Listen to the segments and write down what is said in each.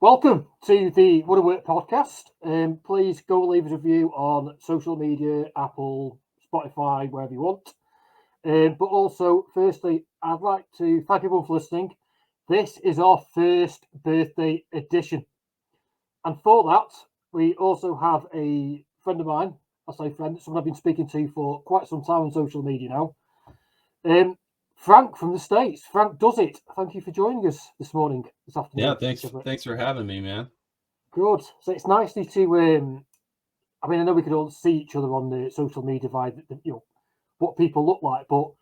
Welcome to the Woodwork podcast. Please go leave us a review on social media, Apple, Spotify, wherever you want. But also, firstly, I'd like to thank everyone for listening. This is our first birthday edition. And for that, we also have a friend of mine, I say friend, someone I've been speaking to for quite some time on social media now. Frank from the States. frankdoesit. Thank you for joining us this afternoon. Yeah, thanks for having me, man. Good. So it's nicely to. I mean, I know we could all see each other on the social media via what people look like, but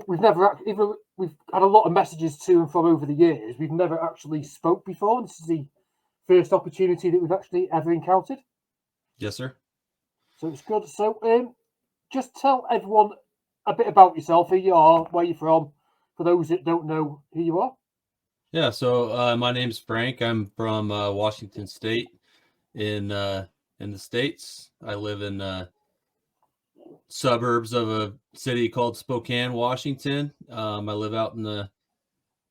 we've never even we've had a lot of messages to and from over the years. We've never actually spoke before. And this is the first opportunity that we've actually ever encountered. Yes, sir. So it's good. So just tell everyone a bit about yourself, who you are, where you're from, for those that don't know who you are. Yeah, so my name's Frank. I'm from Washington State in the States. I live in suburbs of a city called Spokane, Washington. I live out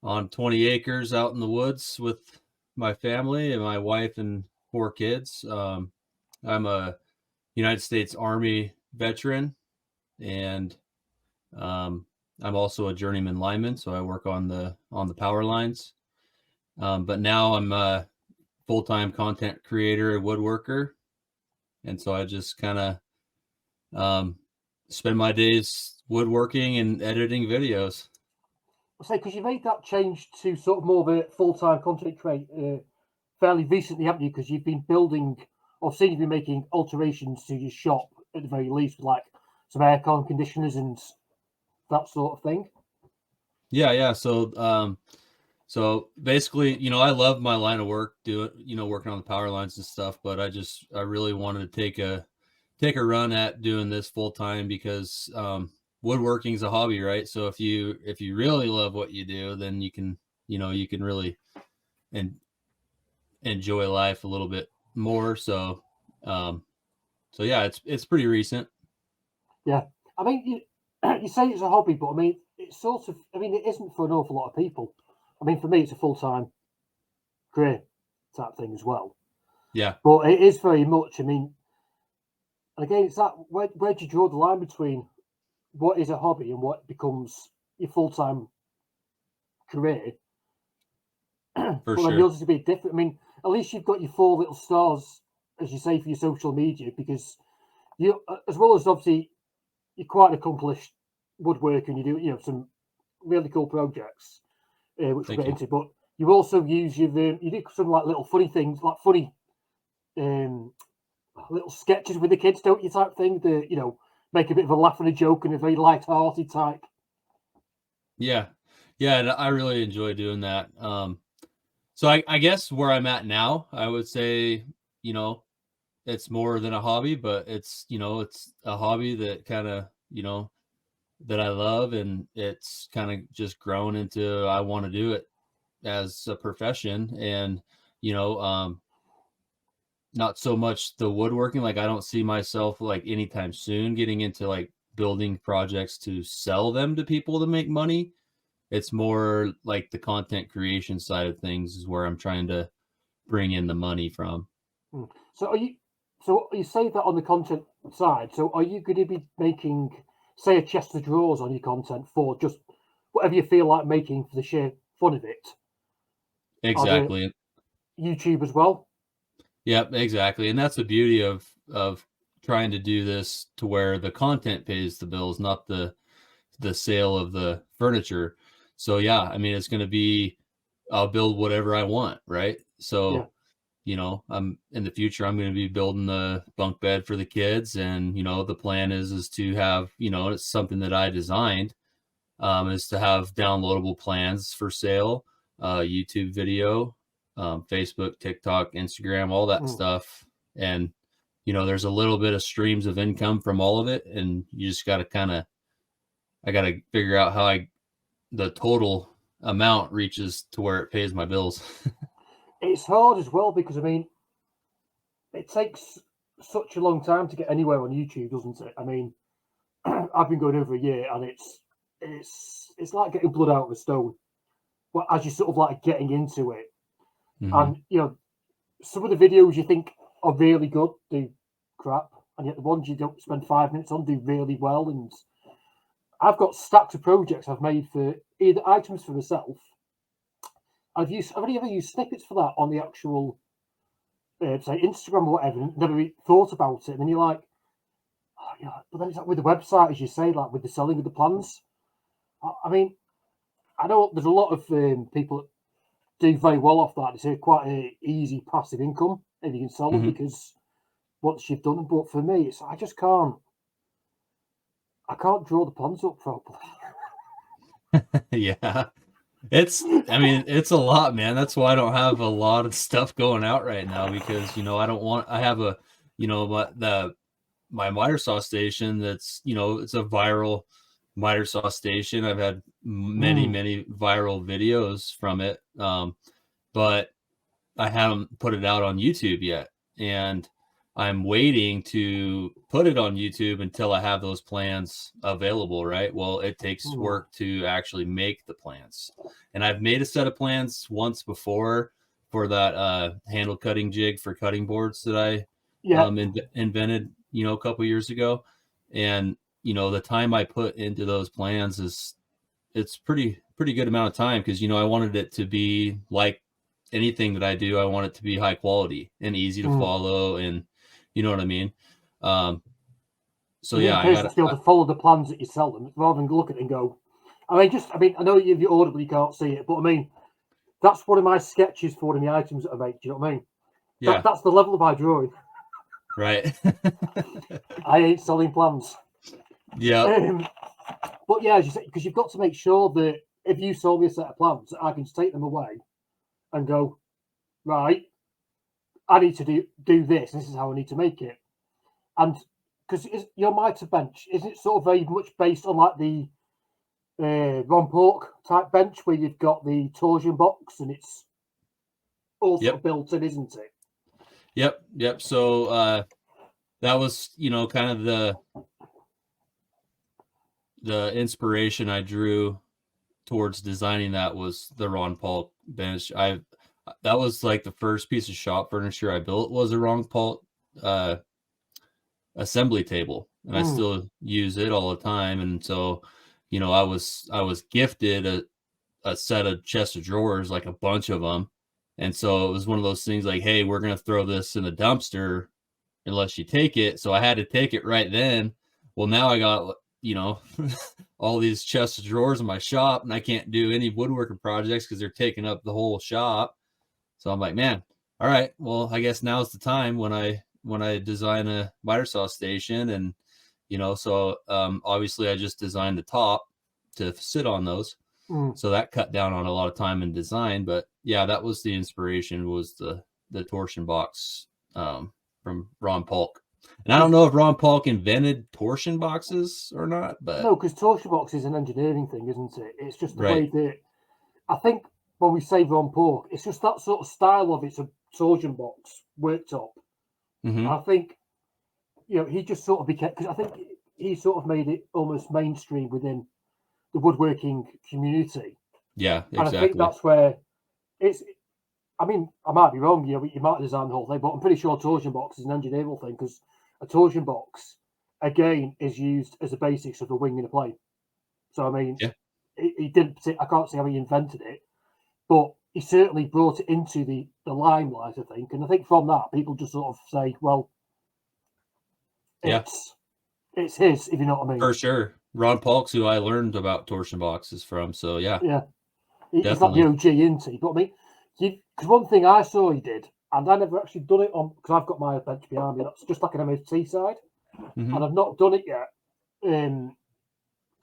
on 20 acres out in the woods with my family and my wife and 4 kids. I'm a United States Army veteran, and I'm also a journeyman lineman, so I work on the power lines. But now I'm a full-time content creator, woodworker, and so I just kind of spend my days woodworking and editing videos. I say because you made that change to sort of more of a full-time content creator fairly recently, haven't you? Because you've been building, or seen you've been making alterations to your shop at the very least, with like some aircon conditioners and that sort of thing. Yeah. So basically, I love my line of work, working on the power lines and stuff. But I really wanted to take a run at doing this full time because woodworking is a hobby, right? So if you really love what you do, then you can really and enjoy life a little bit more. Um, so yeah, it's pretty recent. Yeah, I mean, you say it's a hobby, but I mean, it's sort of. I mean, it isn't for an awful lot of people. I mean, for me, it's a full-time career type thing as well. Yeah. But it is very much. I mean, again, it's that where do you draw the line between what is a hobby and what becomes your full-time career? For But then sure. yours is a bit different. I mean, at least you've got your 4 little stars, as you say, for your social media, because you, as well as obviously, you're quite accomplished woodworker and you do, some really cool projects, which we'll Thank get you. into. But you also use you do some like little funny things, like funny um, little sketches with the kids, don't you? Type thing. Make a bit of a laugh and a joke and a very light-hearted type. Yeah. Yeah, and I really enjoy doing that. So I guess where I'm at now, I would say, you know, it's more than a hobby, but it's a hobby that kind of, that I love, and it's kind of just grown into I want to do it as a profession. And, you know, not so much the woodworking. Like I don't see myself like anytime soon getting into like building projects to sell them to people to make money. It's more like the content creation side of things is where I'm trying to bring in the money from. Mm. So are you? So you say that on the content side. So are you going to be making, say, a chest of drawers on your content for just whatever you feel like making for the sheer fun of it? Are there Exactly. YouTube as well? Yep, exactly. And that's the beauty of trying to do this to where the content pays the bills, not the sale of the furniture. So yeah, I mean it's going to be I'll build whatever I want, right? Yeah, So I'm in the future I'm going to be building the bunk bed for the kids, and the plan is to have, it's something that I designed, is to have downloadable plans for sale, YouTube video, Facebook, TikTok, Instagram, all that mm. stuff. And, there's a little bit of streams of income from all of it. And you just got to I got to figure out how the total amount reaches to where it pays my bills. It's hard as well because I mean it takes such a long time to get anywhere on YouTube, doesn't it? I mean, I've been going over a year, and it's like getting blood out of a stone. But as you're sort of like getting into it, And some of the videos you think are really good do crap, and yet the ones you don't spend 5 minutes on do really well. And I've got stacks of projects I've made for either items for myself. I've only ever used snippets for that on the actual, say, Instagram or whatever, and never really thought about it. And then you're like, oh, yeah, but then it's like with the website, as you say, like with the selling of the plans. I mean, I know there's a lot of people that do very well off that. It's quite an easy passive income if you can sell them, because once you've done them. But for me, it's I just can't. I can't draw the plans up properly. Yeah. I mean, it's a lot, man. That's why I don't have a lot of stuff going out right now, because, I have my miter saw station that's, it's a viral miter saw station. I've had many viral videos from it. But I haven't put it out on YouTube yet. And I'm waiting to put it on YouTube until I have those plans available, right? Well, it takes work to actually make the plans. And I've made a set of plans once before for that handle cutting jig for cutting boards that I invented, a couple years ago. And, the time I put into those plans it's pretty good amount of time, because, I wanted it to be like anything that I do. I want it to be high quality and easy to follow, and you know what I mean? So yeah, I got to be able to follow the plans that you sell them, rather than look at it and go. I know you audibly can't see it, but I mean, that's one of my sketches for one of the items that I make. Do you know what I mean? Yeah. That's the level of my drawing. Right. I ain't selling plans. Yeah. But yeah, as you say, because you've got to make sure that if you sold me a set of plans, I can just take them away and go, right, I need to do this. This is how I need to make it. And because your mitre bench, isn't it sort of very much based on like the Ron Pork type bench, where you've got the torsion box and it's all sort of built in, isn't it? Yep. So that was, kind of the inspiration I drew towards designing that was the Ron Paul bench. That was like the first piece of shop furniture I built, was a Ron Paul assembly table, and I still use it all the time. And so, I was gifted a set of chest of drawers, like a bunch of them. And so it was one of those things like, hey, we're going to throw this in the dumpster unless you take it. So I had to take it right then. Well, now I got, all these chests of drawers in my shop, and I can't do any woodworking projects because they're taking up the whole shop. So I'm like, man, all right, well, I guess now's the time when I design a miter saw station. And, so obviously I just designed the top to sit on those. So that cut down on a lot of time in design. But yeah, that was the inspiration, was the torsion box from Ron Polk. And I don't know if Ron Polk invented torsion boxes or not, but no, because torsion box is an engineering thing, isn't it? It's just the way that I think when we say Ron Polk, it's just that sort of style of it's a torsion box worktop. I think he just sort of became, because I think he sort of made it almost mainstream within the woodworking community. Yeah, exactly. And I think that's where it's. I mean, I might be wrong. You might design the whole thing, but I'm pretty sure a torsion box is an engineering thing, because a torsion box again is used as the basics of the wing and a plane. So I mean, he didn't. I can't say how he invented it, but he certainly brought it into the limelight, I think. And I think from that, people just sort of say, well, it's his, if you know what I mean. For sure. Ron Polk's who I learned about torsion boxes from. So yeah. He's like the OG, isn't he? But I mean, because one thing I saw he did, and I never actually done it on, because I've got my bench behind me, that's just like an MOT side, and I've not done it yet. Because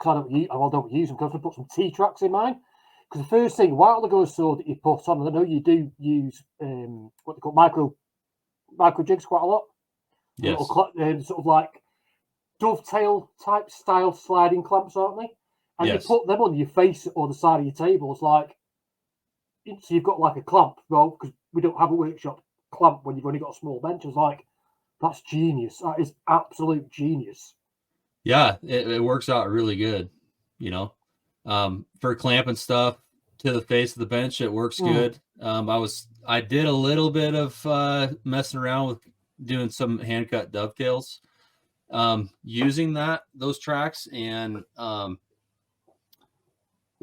I don't use them, because I put some T-tracks in mine. Because the first thing, a while ago, I saw that you put on, and I know you do use what they call micro jigs quite a lot. Yes. Little, sort of like dovetail type style sliding clamps, aren't they? And you put them on your face or the side of your table. It's like, so you've got like a clamp, well, because we don't have a workshop clamp when you've only got a small bench. I was like, that's genius. That is absolute genius. Yeah, it works out really good, for clamping stuff to the face of the bench. It works good. I was I did a little bit of messing around with doing some hand cut dovetails, using those tracks, and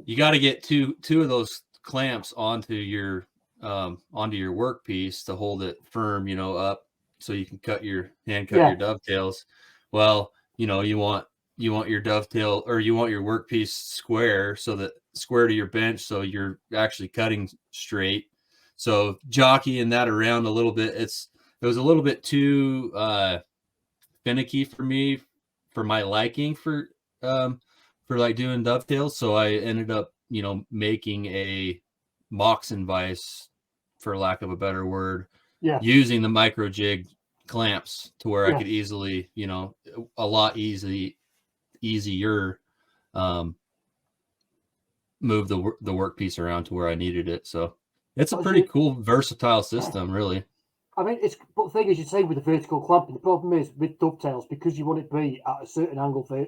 you got to get two of those clamps onto your workpiece to hold it firm, up, so you can cut your Yeah, dovetails. Well, you want your dovetail, or you want your workpiece square, so that square to your bench, so you're actually cutting straight. So jockeying that around a little bit, it was a little bit too finicky for me, for my liking, for like doing dovetails. So I ended up, making a Moxon vise, for lack of a better word, yeah, using the micro jig clamps, to where I yeah. could easily, a lot easier, um, move the workpiece around to where I needed it. So it's a But as pretty you, cool, versatile system, really. I mean, but the thing is, you say with the vertical clamping, the problem is with dovetails, because you want it to be at a certain angle for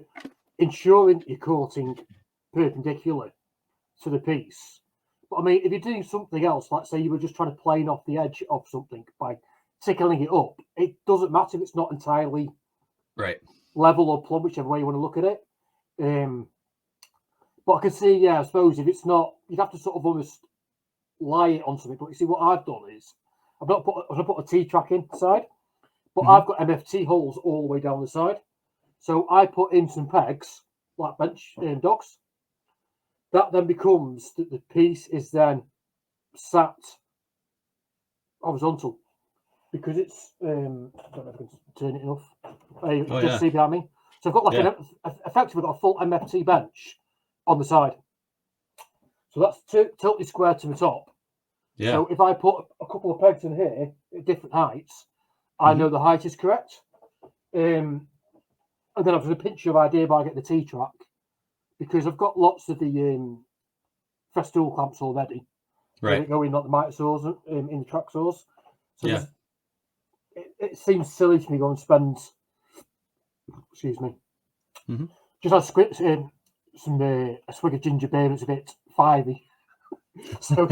ensuring you're coating perpendicular to the piece. But I mean, if you're doing something else, like say you were just trying to plane off the edge of something by tickling it up, it doesn't matter if it's not entirely Right. level or plumb, whichever way you want to look at it. But I can see, yeah, I suppose if it's not, you'd have to sort of almost lie it on something. But you see, what I've done is I've put a T-track inside, but Mm-hmm. I've got MFT holes all the way down the side. So I put in some pegs, like bench dogs. That then becomes that the piece is then sat horizontal, because it's I don't know if I can turn it enough. Oh Just yeah. see behind me. So I've got like Yeah. effectively got a full MFT bench on the side. So that's totally square to the top. Yeah. So if I put a couple of pegs in here at different heights, I Mm-hmm. know the height is correct. And then I've got a pinch of idea by getting the T-track, because I've got lots of the Festool clamps already that Right. go in, like the miter saws, in the track saws. So Yeah. it seems silly to me go and spend, excuse me, Mm-hmm. just have scripts in some a swig of ginger beer that's a bit fivey. So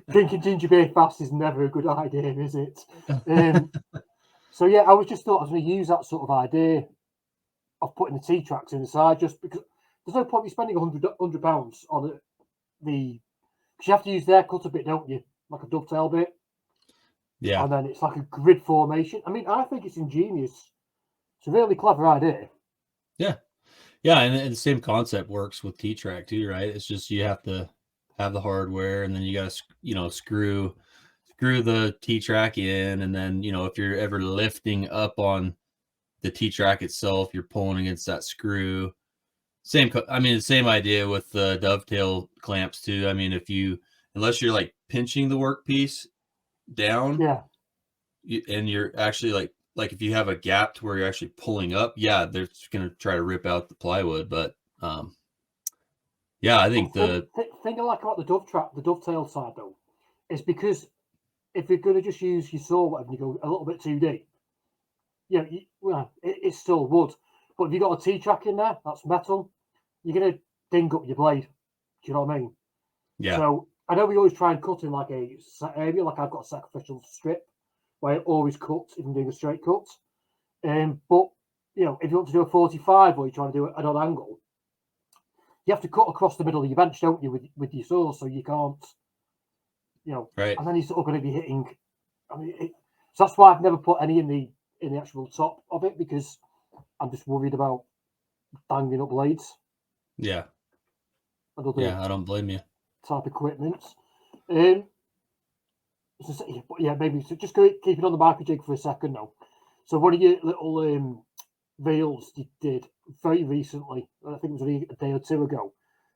drinking ginger beer fast is never a good idea, is it? So yeah, I was just thought I was going to use that sort of idea of putting the T tracks in the side, just because there's no point in spending £100 on the, because you have to use their cutter bit, don't you? Like a dovetail bit, Yeah. and then it's like a grid formation. I mean, I think it's ingenious. It's a really clever idea. Yeah. Yeah. And the same concept works with T-track too, right? It's just, you have to have the hardware, and then you got to, screw the T-track in. And then, if you're ever lifting up on the T-track itself, you're pulling against that screw. The same idea with the dovetail clamps too. I mean, unless you're like pinching the workpiece down, Yeah. and you're actually like if you have a gap to where you're actually pulling up, yeah, they're just gonna try to rip out the plywood. But yeah, I But think the thing I like about the dovetail side though, is because if you're going to just use your saw, whatever, and you go a little bit too deep, it's still wood. But if you've got a T-track in there, that's metal, you're going to ding up your blade. Do you know what I mean? yeah, So I know we always try and cut in like a set area, like I've got a sacrificial strip where I always cut if I'm doing a straight cut. But if you want to do a 45 or you're trying to do it at an angle, you have to cut across the middle of your bench, don't you, with your saw, so you can't, right, and then you're sort of going to be hitting. I mean, so that's why I've never put any in the actual top of it, because I'm just worried about banging up blades yeah, and other yeah. I don't blame you. type equipment. Um, but yeah, maybe so just keep it on the micro jig for a second now. So one of your little reels you did very recently, I think it was only a day or two ago.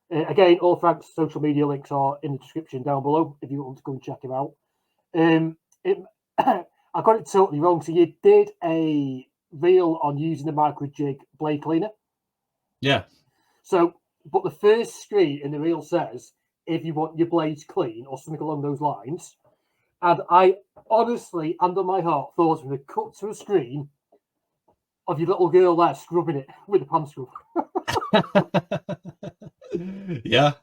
Again, all Frank's social media links are in the description down below if you want to go and check him out. It, I got it totally wrong. So you did a reel on using the micro jig blade cleaner. Yeah, So, but the first screen in the reel says if you want your blades clean or something along those lines. And I honestly, under my heart, thought I was going to cut to a screen of your little girl there scrubbing it with a pan scrub. yeah,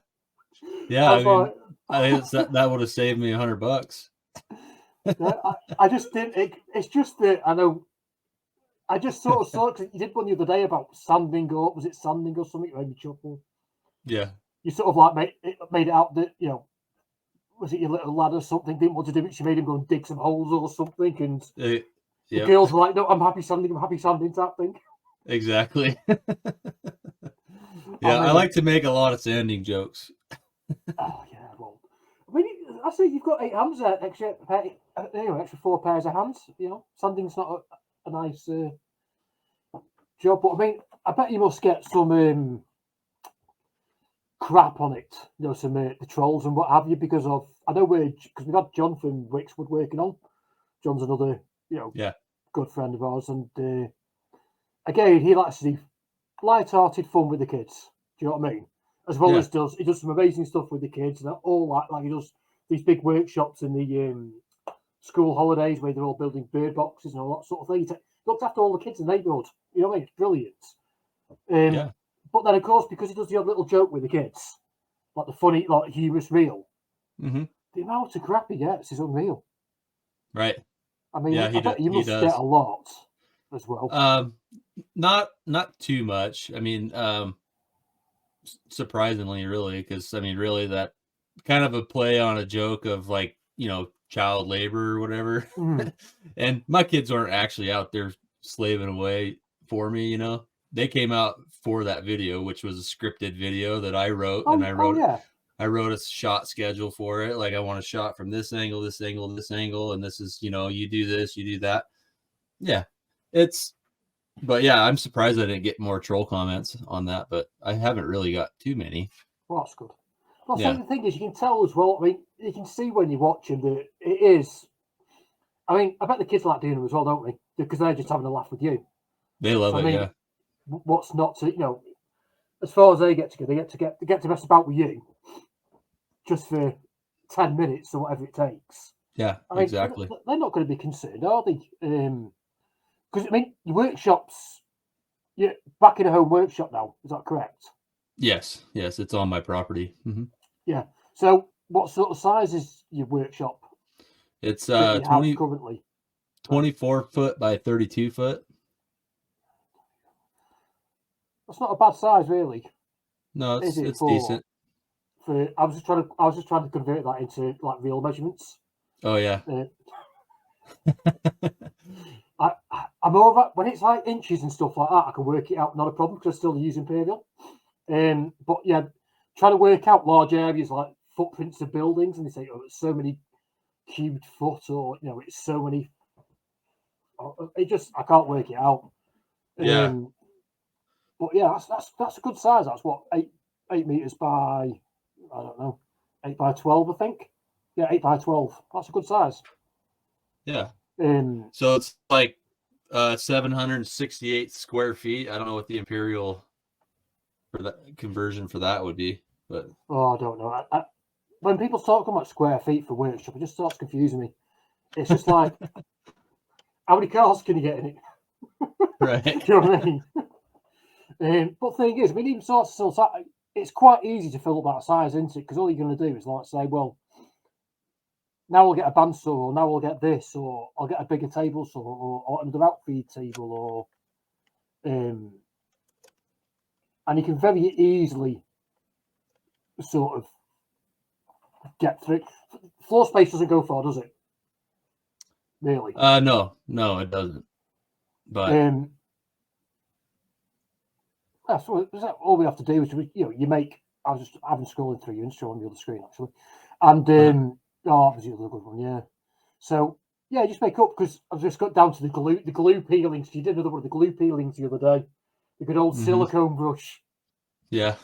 yeah. I I was mean, like, I think that would have saved me $100. Yeah, I just didn't. It's just that I know. I just sort of saw it because you did one the other day about sanding up. Was it sanding or something? You made me chuckle. Yeah. You sort of like made it out that was it your little lad or something didn't want to do it. She made him go and dig some holes or something, and the Yep. girls were like, "No, I'm happy sanding," type thing. Exactly. I Yeah, I mean, like to make a lot of sanding jokes. oh yeah, well, I mean, I say you've got 8 hands there, extra 4 pairs of hands. Sanding's not a nice job, but I mean, I bet you must get some crap on it, some the trolls and what have you, because I know because we've had John from Wix Woodworking on. John's another, Yeah. good friend of ours, and again, he likes to do light-hearted fun with the kids. Do you know what I mean? As well Yeah. as he does some amazing stuff with the kids, and all like he does these big workshops in the school holidays where they're all building bird boxes and all that sort of thing. He looks after all the kids in the neighbourhood. You know what I mean? It's brilliant. Yeah. But then, of course, because he does the odd little joke with the kids, like the funny, like humorous reel, Mm-hmm. the amount of crap he gets is unreal. Right. I mean, Yeah, I bet you he must get does. a lot as well. Not too much. I mean, surprisingly, really, because I mean, really, that kind of a play on a joke of like, child labor or whatever. Mm. And my kids aren't actually out there slaving away for me. They came out for that video, which was a scripted video that I wrote, and Oh yeah. I wrote a shot schedule for it. Like, I want a shot from this angle, this angle, this angle, and this is, you do this, you do that. Yeah, but yeah, I'm surprised I didn't get more troll comments on that, but I haven't really got too many. Well, that's good. Well, so Yeah, the thing is, you can tell as well. I mean, you can see when you're watching that it is. I mean, I bet the kids like doing them as well, don't they? Because they're just having a laugh with you. they love So I it. mean, Yeah, what's not to as far as they get to go, they get to mess about with you just for 10 minutes or whatever it takes. yeah, I mean, exactly. they're not going to be concerned, are they? Because I mean, your workshops, you're back in a home workshop now. Is that correct? Yes, it's on my property. Mm-hmm. Yeah. So, what sort of size is your workshop It's that you have currently? 24 foot by 32 foot. That's not a bad size, really, No, is it? it's decent. For I was just trying to convert that into like real measurements. Oh yeah. Uh, I'm over when it's like inches and stuff like that. I can work it out, not a problem, because I still use imperial. But yeah, trying to work out large areas like footprints of buildings, and they say, oh, it's so many cubed foot, or it's so many. It just I can't work it out. Yeah. But yeah, that's a good size. That's what 8 meters by I don't know 8 by 12, I think. Yeah, 8 by 12. That's a good size. Yeah. Um, So it's like 768 square feet. I don't know what the imperial for that conversion for that would be, but I don't know. When people talk about square feet for workshop, it just starts confusing me. It's just like, how many cars can you get in it? right. Do you know what I mean? But the thing is, I mean, even it's quite easy to fill up that size, isn't it? Because all you're going to do is like say, well, now I'll get a bandsaw, or now I'll get this, or I'll get a bigger table saw, or another outfeed table, and you can very easily sort of get through. Floor space doesn't go far, does it? Really? No, it doesn't. But that's all we have to do is you make. I was just having scrolling through you and showing the other screen actually, and obviously the other good one, yeah. So yeah, just make up because I've just got down to the glue peelings. You did another one of the glue peelings the other day. The good old silicone brush. Yeah.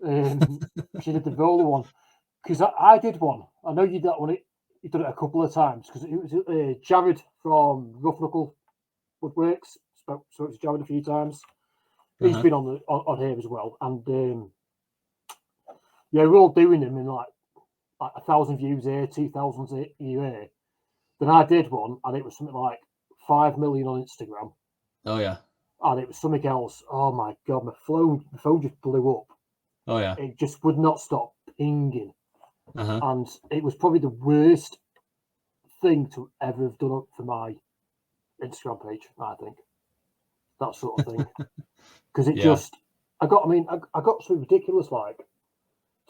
She did the roller one because I did one. I know you did that one. You done it a couple of times because it was Jared from Rough Knuckle Woodworks. So it's Jared a few times. He's been on here as well, and yeah, we're all doing them in like 1,000 views here, 2,000 here. Then I did one, and it was something like 5 million on Instagram. Oh yeah. And it was something else. Oh my god, my phone just blew up. Oh yeah. It just would not stop pinging. and it was probably the worst thing to ever have done for my Instagram page. I think that sort of thing, because it Yeah. just I got something ridiculous like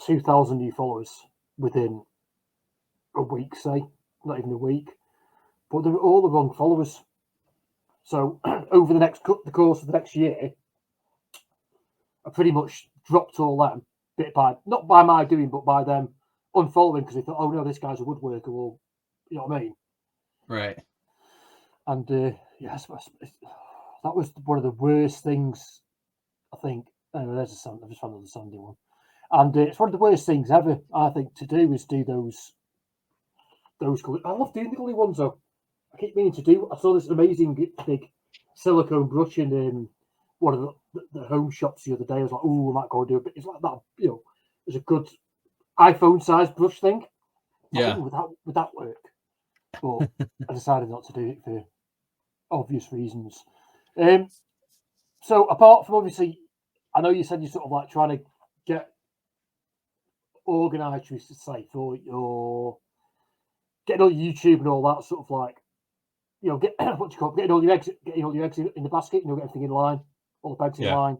2,000 new followers within a week, say not even a week, but they were all the wrong followers. So over the course of the next year, I pretty much dropped all them bit by not by my doing, but by them unfollowing because they thought, oh no, this guy's a woodworker, or you know what I mean. Right. And yes, that was one of the worst things. I think. There's a sound. I just found another sounding one, and it's one of the worst things ever. I think to do is do those. I love doing the gully ones though. I keep meaning to do. I saw this amazing big silicone brush in one of the home shops the other day. I was like, oh, I might go and do a bit. It's like that, it's a good iPhone sized brush thing. Yeah. Would that work? But I decided not to do it for obvious reasons. So apart from obviously, I know you said you're sort of like trying to get organised, to say, for your getting on YouTube and all that sort of like, get what do you call it, getting all your eggs in the basket, get everything in line, all the bags in Yeah. line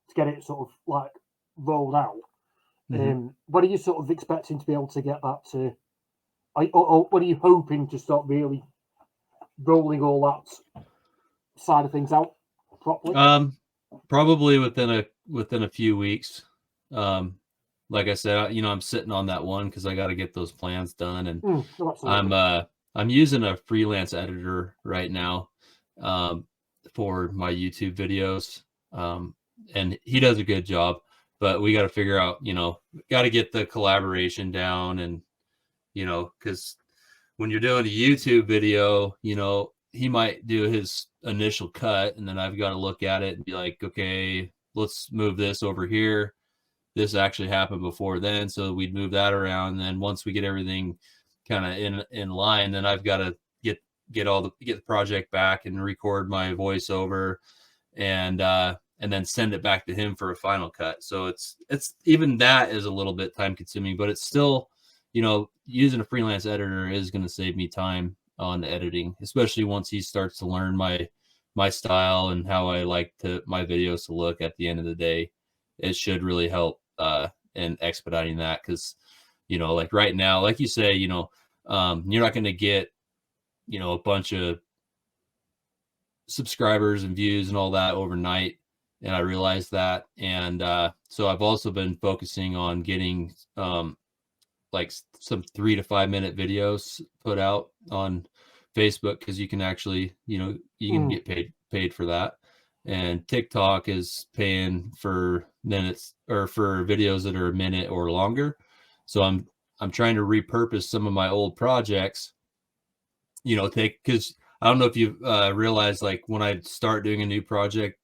to get it sort of like rolled out. Mm-hmm. When are you sort of expecting to be able to get that to, or when are you hoping to start really rolling all that side of things out properly? Probably within a few weeks. Like I said, I'm sitting on that one because I got to get those plans done, and I'm using a freelance editor right now for my YouTube videos, and he does a good job. But we got to figure out, got to get the collaboration down, and because when you're doing a YouTube video, he might do his initial cut, and then I've got to look at it and be like, okay, let's move this over here. This actually happened before then, so we'd move that around. And then once we get everything kind of in line, then I've got to get the project back and record my voiceover, and then send it back to him for a final cut. So it's even that is a little bit time consuming, but it's still, using a freelance editor is going to save me time on editing, especially once he starts to learn my style and how I like my videos to look at the end of the day. It should really help in expediting that, because like right now, like you say, you're not going to get a bunch of subscribers and views and all that overnight, and I realized that. And so I've also been focusing on getting like some 3 to 5 minute videos put out on Facebook, because you can actually, you can get paid for that. And TikTok is paying for minutes or for videos that are a minute or longer. So I'm trying to repurpose some of my old projects, because I don't know if you've realized, like when I start doing a new project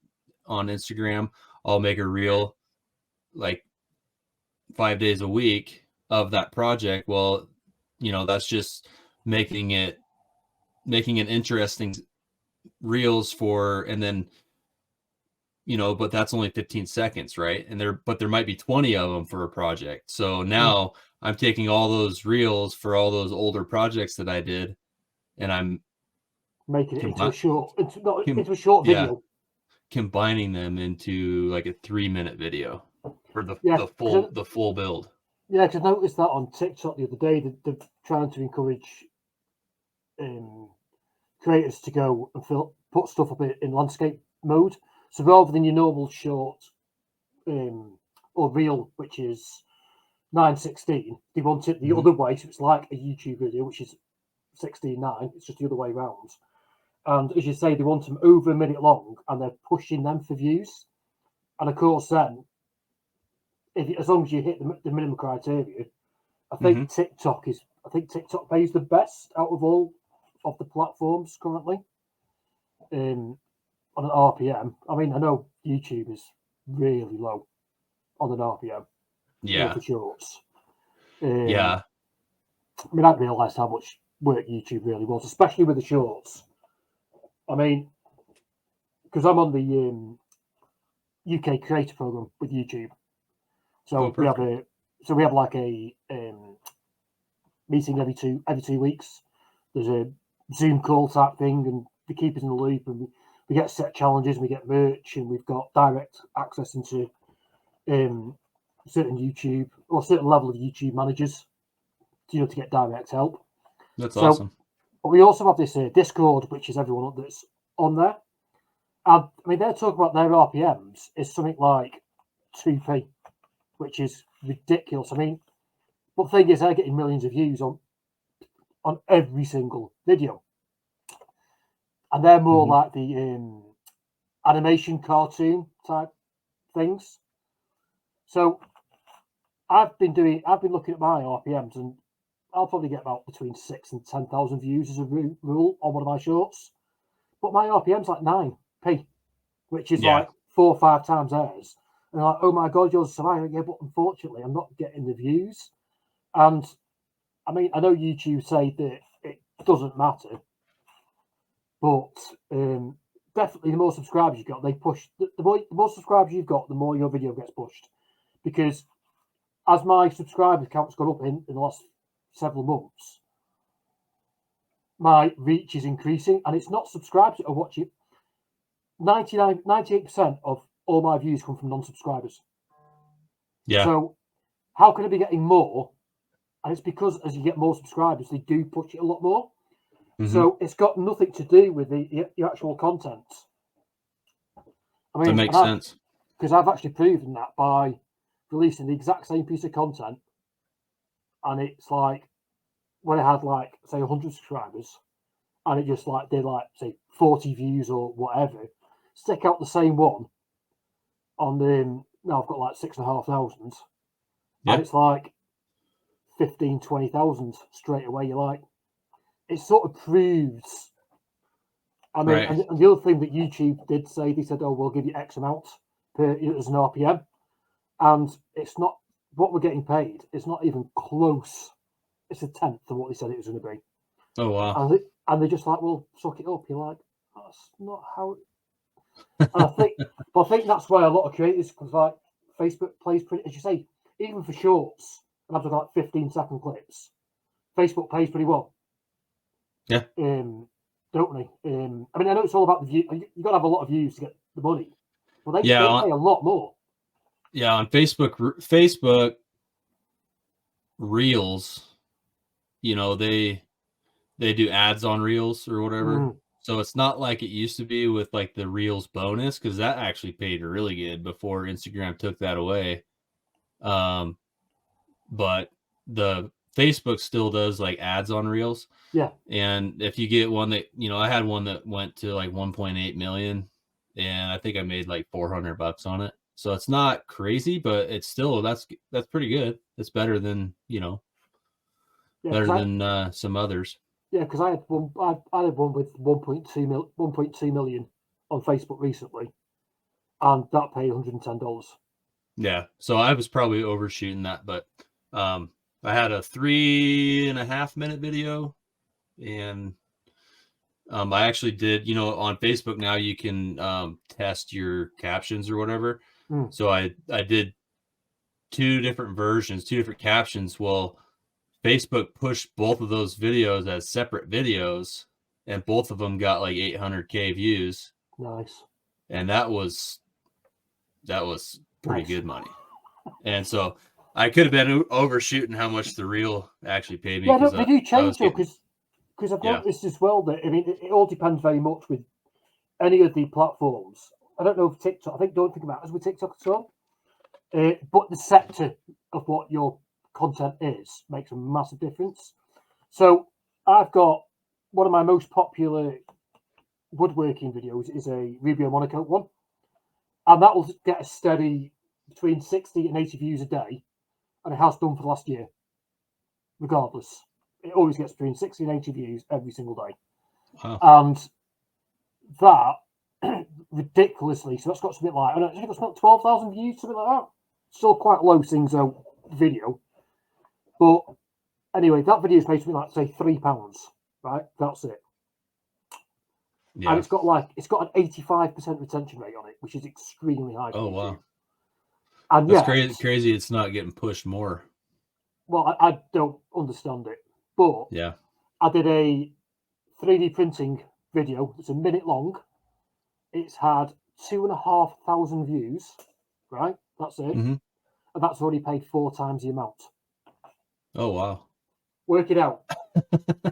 on Instagram, I'll make a reel like 5 days a week of that project. Well, that's just making an interesting reels for, and then, but that's only 15 seconds, right? And there might be 20 of them for a project. So now I'm taking all those reels for all those older projects that I did, and I'm making it into a short video. Combining them into like a 3-minute video for the full build. Yeah, because I noticed that on TikTok the other day, they're trying to encourage creators to go and put stuff up in landscape mode. So rather than your normal short or reel, which is 9:16, they want it the other way. So it's like a YouTube video, which is 16:9. It's just the other way around. And as you say, they want them over a minute long, and they're pushing them for views. And of course, then, as long as you hit the minimum criteria, I think TikTok pays the best out of all of the platforms currently. On an RPM, I mean, I know YouTube is really low on an RPM. Yeah, for shorts. yeah. I mean, I didn't realize how much work YouTube really was, especially with the shorts. I mean, because I'm on the UK creator program with YouTube, so we have like a meeting every two weeks. There's a Zoom call type thing, and they keep us in the loop, and we get set challenges, and we get merch, and we've got direct access into certain YouTube or certain level of YouTube managers, to get direct help. That's awesome. But we also have this Discord, which is everyone that's on there. And I mean, they're talking about their RPMs is something like 2p, which is ridiculous. I mean, but the thing is, they're getting millions of views on every single video, and they're more like the animation cartoon type things. So I've been looking at my RPMs, and I'll probably get about between 6,000 and 10,000 views as a rule on one of my shorts. But my RPM's like 9p, which is like 4 or 5 times theirs. And they're like, oh my God, yours is so high. Yeah, but unfortunately, I'm not getting the views. And I mean, I know YouTube say that it doesn't matter, but definitely the more subscribers you've got, they push. The more subscribers you've got, the more your video gets pushed. Because as my subscriber count's gone up in the last several months, my reach is increasing, and it's not subscribers that are watching. 98% of all my views come from non-subscribers. Yeah. So how can I be getting more? And it's because as you get more subscribers, they do push it a lot more. So it's got nothing to do with the actual content. I mean, that makes sense. Because I've actually proven that by releasing the exact same piece of content, and it's like when I had like say 100 subscribers, and it just like did like say 40 views or whatever, stick out the same one on the now I've got like 6,500, and it's like 15,000-20,000 straight away. You're like, it sort of proves. I mean, and the other thing that YouTube did say, they said, oh, we'll give you X amount per as an RPM, and it's not what we're getting paid. It's not even close. It's a tenth of what they said it was going to be. Oh wow! And they're just like, well, suck it up. You're like, that's not how. And I think that's why a lot of creators, because like Facebook plays pretty, as you say, even for shorts, and I've got like 15-second clips. Facebook pays pretty well. Yeah. Don't they? I mean, I know it's all about the view. You've got to have a lot of views to get the money. Well, they pay a lot more. Yeah, on Facebook Reels, they do ads on Reels or whatever. So it's not like it used to be with like the Reels bonus, because that actually paid really good before Instagram took that away. But the Facebook still does like ads on Reels. Yeah. And if you get one that, I had one that went to like 1.8 million, and I think I made like $400 on it. So it's not crazy, but it's still, that's pretty good. It's better than, better than some others. Yeah, because I had one with 1.2 million on Facebook recently, and that paid $110. Yeah, so I was probably overshooting that, but I had a 3.5 minute video, and I actually did, on Facebook now you can test your captions or whatever. So I did 2 different versions, 2 different captions. Well, Facebook pushed both of those videos as separate videos, and both of them got like 800K views. Nice. And that was pretty good money. And so I could have been overshooting how much the reel actually paid me. Yeah, no, they do change though, because I've noticed as well that, I mean, it all depends very much with any of the platforms. I don't know if TikTok, don't think about it as with TikTok at all. But the sector of what your content is makes a massive difference. So I've got one of my most popular woodworking videos is a Rubio Monaco one, and that will get a steady between 60 and 80 views a day, and it has done for the last year. Regardless, it always gets between 60 and 80 views every single day. Wow. And that ridiculously, so that's got something like, I think it's got 12,000 views, something like that. Still quite low Singzo video, but anyway, that video is made something like, say, £3, right? That's it. Yeah. And it's got an 85% retention rate on it, which is extremely high. Oh wow! And that's crazy. It's not getting pushed more. Well, I don't understand it. But Yeah. I did a 3D printing video that's a minute long. It's had 2,500 views, right? That's it. Mm-hmm. And that's already paid 4 times the amount. Oh, wow. Work it out.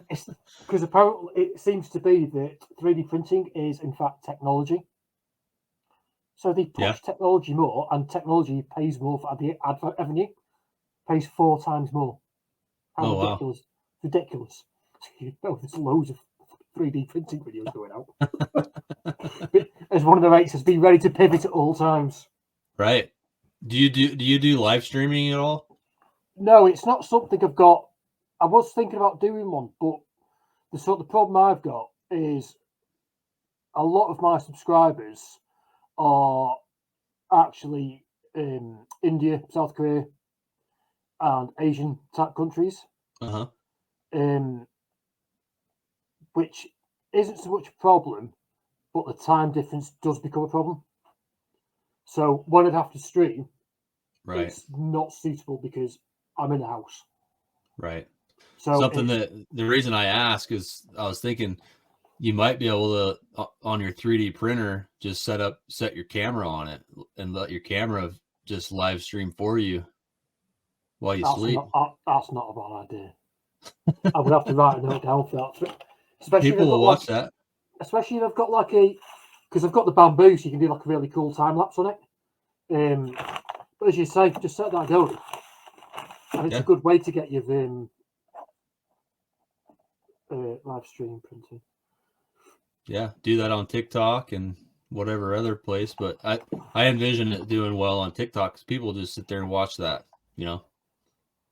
Because apparently it seems to be that 3D printing is, in fact, technology. So they push technology more, and technology pays more for the advert revenue, pays 4 times more. How ridiculous. Wow. Ridiculous. There's loads of 3D printing videos going out. But as one of the rates has been ready to pivot at all times. Right. Do you do live streaming at all? No, it's not something I've got. I was thinking about doing one, but the problem I've got is a lot of my subscribers are actually India, South Korea, and Asian type countries, Uh-huh. which isn't so much a problem, but the time difference does become a problem. So when I'd have to stream, Right. it's not suitable because I'm in the house. Right. So Something that the reason I ask is I was thinking you might be able to on your 3D printer just set your camera on it and let your camera just live stream for you while you sleep. That's not a bad idea. I would have to write a note down for that, especially People will watch that. Especially if I've got like because I've got the bamboo, so you can do like a really cool time lapse on it. But as you say, just set that going, and it's a good way to get your live stream printing. Yeah, do that on TikTok and whatever other place, but I envision it doing well on TikTok because people just sit there and watch that.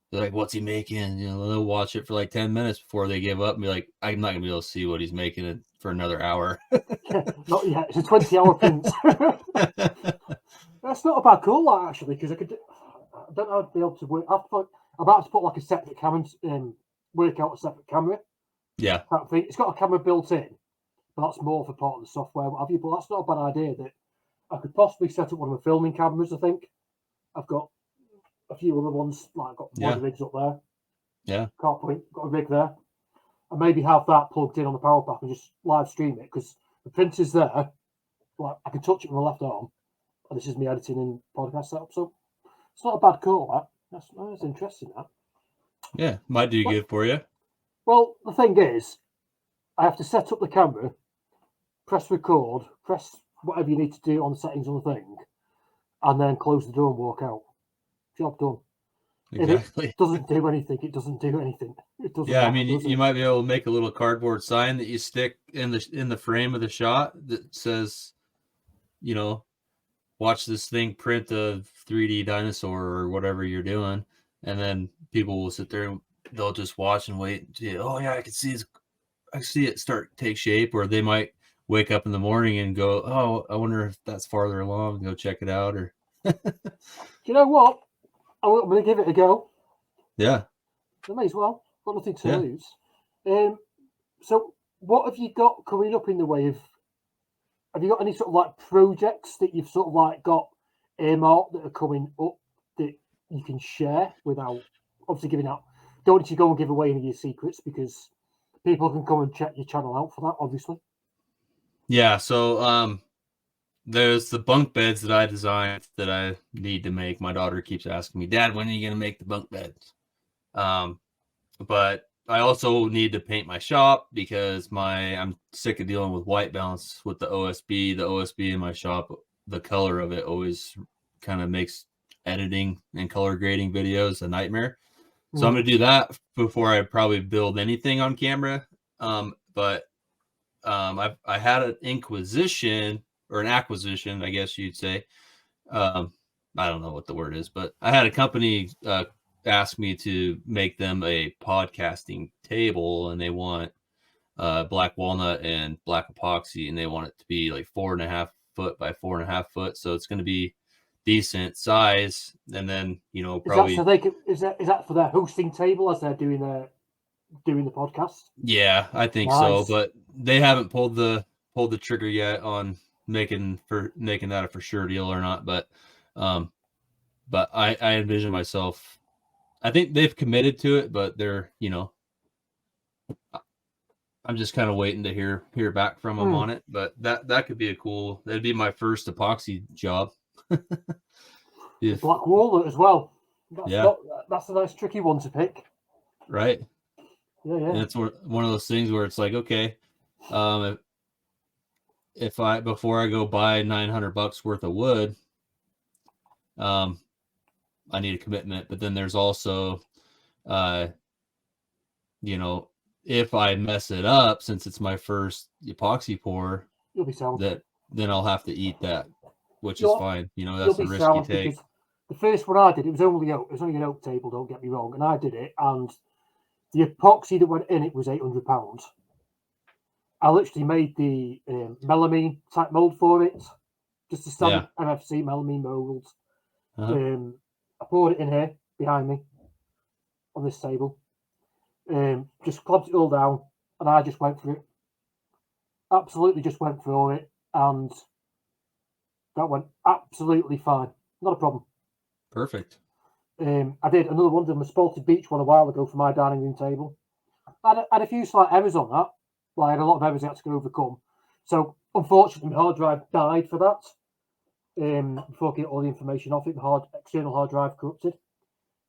They're like, "What's he making?" They'll watch it for like 10 minutes before they give up and be like, "I'm not gonna be able to see what he's making it for another hour." Not yet. It's a 20-hour print. That's not a bad call, actually, because I don't know, I'd be able to work. I'm about to put like a separate camera, work out a separate camera. Yeah. It's got a camera built in, but that's more for part of the software, what have you. But that's not a bad idea. That I could possibly set up one of my filming cameras. I think I've got a few other ones, like I've got one of the rigs up there. Yeah. Can't point, got a rig there. And maybe have that plugged in on the power pack and just live stream it because the printer's there. Like I can touch it with my left arm. And this is me editing in podcast setup. So it's not a bad call, that. That's interesting, that. Yeah, might do good for you. Well, the thing is, I have to set up the camera, press record, press whatever you need to do on the settings on the thing, and then close the door and walk out. Job done. Exactly. If it doesn't do anything, it doesn't do anything. It doesn't matter, I mean, you might be able to make a little cardboard sign that you stick in the frame of the shot that says, watch this thing print a 3D dinosaur or whatever you're doing, and then people will sit there and they'll just watch and wait and see, oh yeah, I can see it start to take shape, or they might wake up in the morning and go, oh, I wonder if that's farther along, go check it out. Or you know what? I'm going to give it a go. Yeah. I may as well. Got nothing to lose. So what have you got coming up in the way of, have you got any sort of like projects that you've sort of like got earmarked that are coming up that you can share without obviously giving out? Don't need to go and give away any of your secrets because people can come and check your channel out for that, obviously. Yeah, so there's the bunk beds that I designed that I need to make. My daughter keeps asking me, Dad, when are you going to make the bunk beds? But I also need to paint my shop because I'm sick of dealing with white balance with the OSB. The OSB in my shop, the color of it always kind of makes editing and color grading videos a nightmare. So I'm going to do that before I probably build anything on camera. But I had an acquisition, I guess you'd say. I don't know what the word is, but I had a company ask me to make them a podcasting table, and they want black walnut and black epoxy, and they want it to be like 4.5 foot by 4.5 foot. So it's going to be decent size. And then, probably. Is that for their hosting table as they're doing the podcast? Yeah, I think so, but they haven't pulled the trigger yet on making that a for sure deal or not. But I envision myself. I think they've committed to it, but they're I'm just kind of waiting to hear back from them on it, but that could be that'd be my first epoxy job. The black walnut as well. Yeah. That's a nice tricky one to pick. Right. Yeah. And it's one of those things where it's like, okay, if before I go buy $900 worth of wood, I need a commitment. But then there's also, if I mess it up, since it's my first epoxy pour, you'll be sound. Then I'll have to eat that, which is fine. That's the risk you take. Because the first one I did, it was only an oak table. Don't get me wrong, and I did it, and the epoxy that went in it was £800. I literally made the melamine type mold for it, just a standard MFC melamine mold. I poured it in here behind me on this table. Just clubbed it all down, and I just went through it. Absolutely, just went through it, and that went absolutely fine. Not a problem. Perfect. I did another one, the Spalted Beach one a while ago for my dining room table. I had a few slight errors on that. Well, I had a lot of errors I had to overcome. So, unfortunately, my hard drive died for that. Before I get all the information off it, the external hard drive corrupted.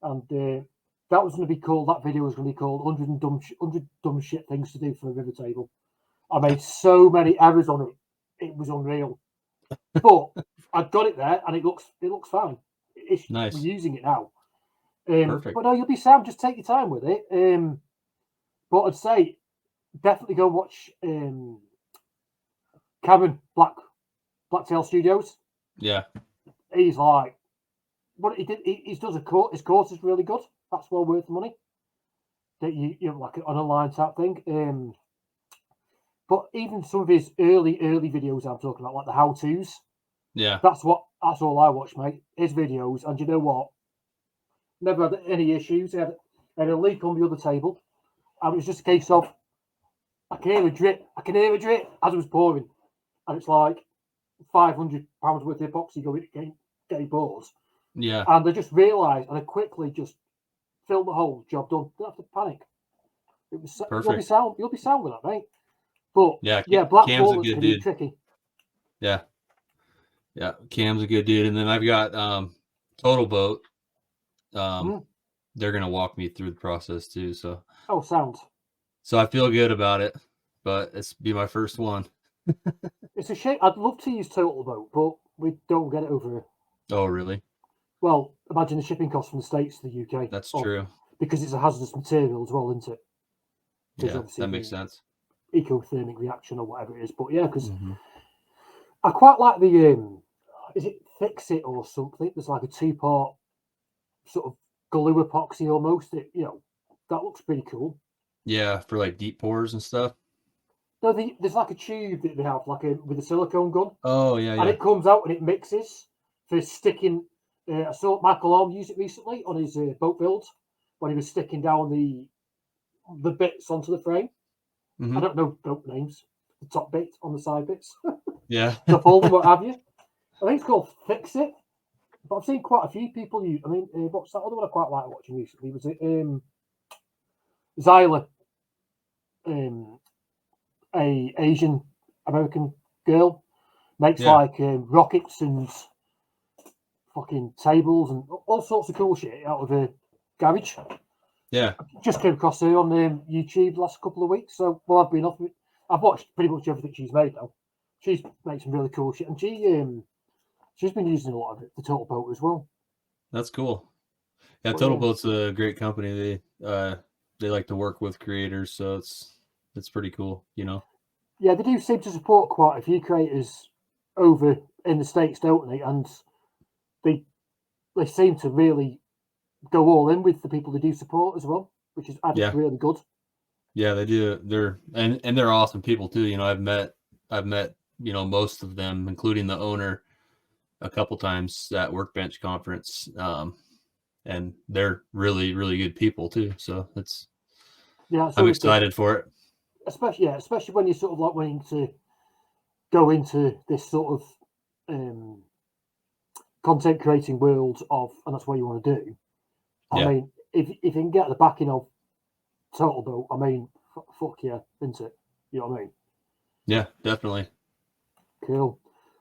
And that was going to be called, that video was going to be called 100 dumb shit things to do for a river table. I made so many errors on it. It was unreal. But I got it there, and it looks fine. It's nice. We're using it now. Perfect. But no, you'll be sound. Just take your time with it. But I'd say definitely go watch Cameron Blacktail Studios. Yeah, he's like, what he did. He does a course. His course is really good. That's well worth the money. That you like an online type thing. But even some of his early videos I'm talking about, like the how-tos. Yeah, that's all I watch, mate. His videos, and you know what? Never had any issues. I had a leak on the other table, and it was just a case of I can hear a drip as it was pouring, and it's like £500 worth of epoxy getting pours. Yeah, and I just realised, and I quickly just filled the hole. Job done. Don't have to panic. It was perfect. You'll be sound with that, mate. But Black Walnut's going to be tricky. Yeah, Cam's a good dude, and then I've got Total Boat. They're gonna walk me through the process too. So sound. So I feel good about it, but it's be my first one. It's a shame. I'd love to use Total Boat, but we don't get it over here. Oh, really? Well, imagine the shipping costs from the States to the UK. That's true. Because it's a hazardous material as well, isn't it? Yeah, that makes sense. Ecothermic reaction or whatever it is. But yeah, because I quite like the is it Fix It or something? There's like a 2-part sort of glue epoxy almost. That looks pretty cool. Yeah, for like deep pours and stuff. No, there's like a tube that they have, with a silicone gun. Oh yeah, and it comes out and it mixes for sticking. I saw Michael Orme use it recently on his boat build when he was sticking down the bits onto the frame. I don't know boat names. The top bit on the side bits. Yeah. The folding, what have you. I think it's called Fix It. But I've seen quite a few people use. I mean, what's that other one I quite like watching recently? Was it Zyla? A Asian American girl makes rockets and fucking tables and all sorts of cool shit out of a garage. Yeah, just came across her on YouTube the last couple of weeks. So I've watched pretty much everything she's made now. She's made some really cool shit, and she's been using a lot of it, the Total Boat as well. That's cool. Yeah, Total Boat's a great company. They like to work with creators, so it's pretty cool, Yeah, they do seem to support quite a few creators over in the States, don't they? And they seem to really go all in with the people they do support as well, which is really good. Yeah, they do. They're awesome people too. I've met most of them, including the owner, a couple times at Workbench conference. And they're really, really good people too. So I'm excited for it. Especially when you're sort of like wanting to go into this sort of content creating world and that's what you want to do. I mean, if you can get the backing of Total Boat, I mean, fuck yeah, isn't it? You know what I mean? Yeah, definitely. Cool.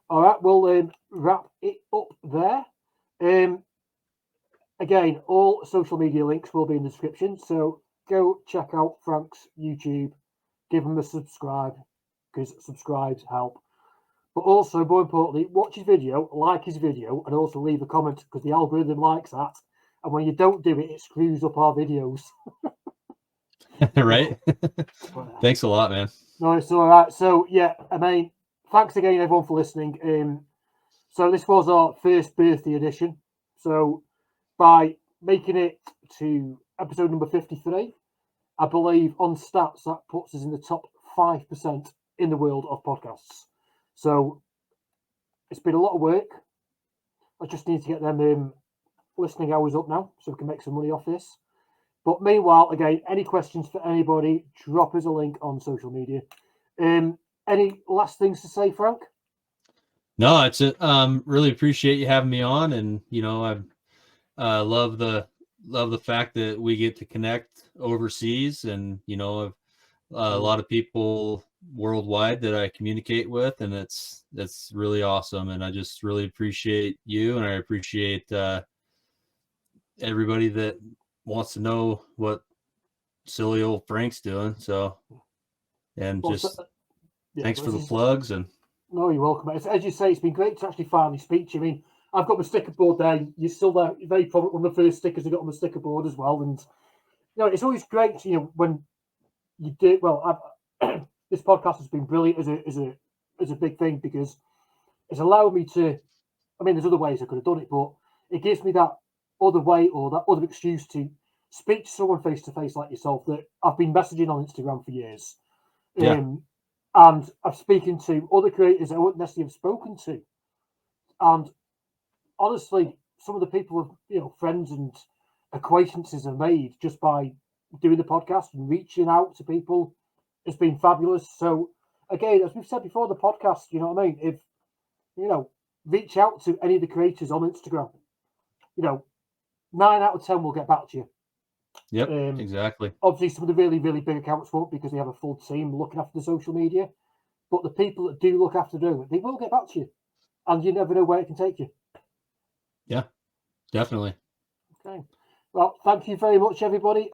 All right, we'll wrap it up there. Again, all social media links will be in the description, so go check out Frank's YouTube, give him a subscribe, because subscribes help. But also, more importantly, watch his video, like his video, and also leave a comment, because the algorithm likes that. And when you don't do it, it screws up our videos. Right? But, Thanks a lot, man. no, it's all right. So, yeah, I mean, thanks again, everyone, for listening. So this was our first birthday edition. So by making it to episode number 53, I believe on stats that puts us in the top 5% in the world of podcasts. So it's been a lot of work. I just need to get them listening hours up now so we can make some money off this. But meanwhile, again, any questions for anybody, drop us a link on social media. Any last things to say, Frank? No, it's it. Really appreciate you having me on, and I love the fact that we get to connect overseas, and a lot of people worldwide that I communicate with, and it's really awesome. And I just really appreciate you, and I appreciate everybody that wants to know what silly old Frank's doing. So, and Well, just yeah, thanks for the plugs. And no, you're welcome. As you say, it's been great to actually finally speak to you. I mean, I've got my sticker board there. You're still there. You're very probably one of the first stickers I got on the sticker board as well. And it's always great, when you do. Well, this podcast has been brilliant as a big thing, because it's allowed me to. I mean, there's other ways I could have done it, but it gives me that other way or that other excuse to speak to someone face to face like yourself that I've been messaging on Instagram for years. yeah, And I'm speaking to other creators I wouldn't necessarily have spoken to. And honestly, some of the people, friends and acquaintances are made just by doing the podcast and reaching out to people. It's been fabulous. So again, as we've said before, the podcast, you know what I mean? If reach out to any of the creators on Instagram. 9 out of 10 will get back to you. yep, exactly. Obviously, some of the really, really big accounts won't, because they have a full team looking after the social media. But the people that do look after doing it, they will get back to you. And you never know where it can take you. Yeah, definitely. Okay. Well, thank you very much, everybody.